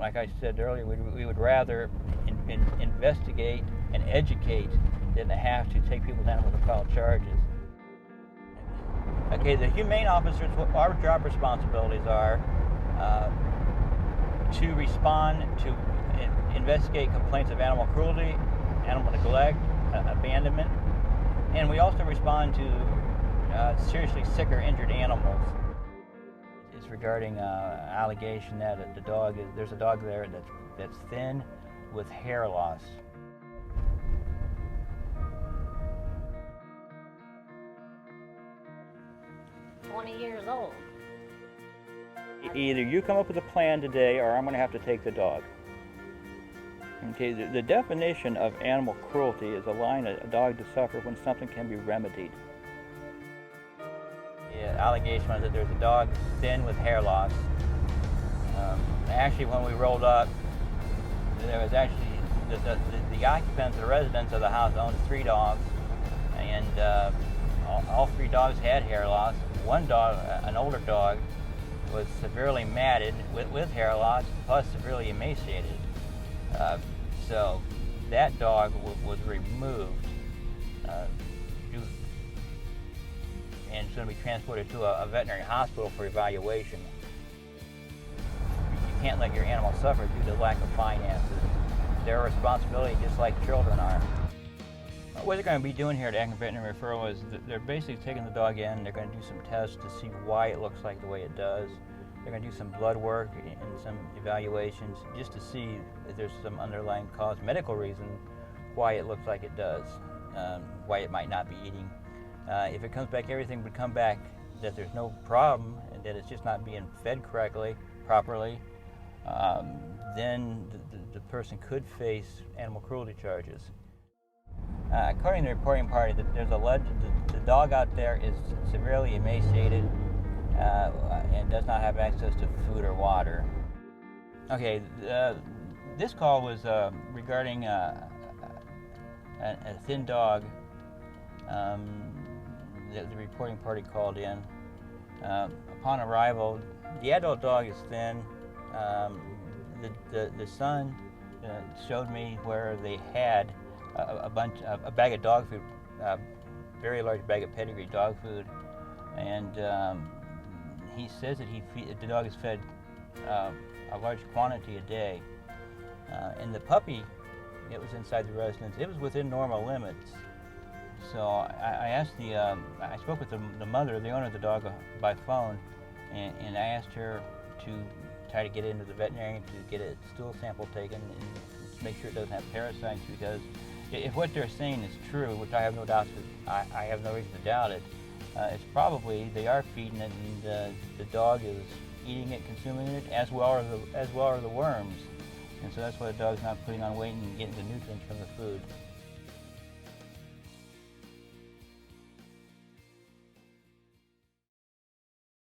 like I said earlier, we would rather investigate and educate than to have to take people's animals and file charges. Okay, the humane officers, our job responsibilities are to respond to investigate complaints of animal cruelty, animal neglect, abandonment, and we also respond to seriously sick or injured animals. It's regarding allegation that there's a dog there that's thin with hair loss. Years old. Either you come up with a plan today or I'm going to have to take the dog. Okay, the definition of animal cruelty is allowing a dog to suffer when something can be remedied. The allegation was that there's a dog thin with hair loss. Actually, when we rolled up, there was actually the occupants, the residents of the house owned 3 dogs, and all 3 dogs had hair loss. One dog, an older dog, was severely matted with hair loss, plus severely emaciated. So that dog was removed and is going to be transported to a veterinary hospital for evaluation. You can't let your animal suffer due to lack of finances. They're a responsibility just like children are. What they're going to be doing here at Akron Veterinary Referral is they're basically taking the dog in, they're going to do some tests to see why it looks like the way it does. They're going to do some blood work and some evaluations just to see if there's some underlying cause, medical reason, why it looks like it does, why it might not be eating. If it comes back, everything would come back that there's no problem and that it's just not being fed correctly, properly, then the person could face animal cruelty charges. According to the reporting party, there's alleged the dog out there is severely emaciated and does not have access to food or water. Okay, this call was regarding a thin dog. The reporting party called in. Upon arrival, the adult dog is thin. The son showed me where they had a bag of dog food, a very large bag of pedigree dog food, and he says that the dog is fed a large quantity a day. And the puppy, it was inside the residence. It was within normal limits. So I spoke with the mother, the owner of the dog, by phone, and I asked her to try to get into the veterinarian to get a stool sample taken and make sure it doesn't have parasites, because if what they're saying is true, which I have no doubt, I have no reason to doubt it, it's probably they are feeding it, and the dog is eating it, consuming it, as well are the worms, and so that's why the dog's not putting on weight and getting the nutrients from the food.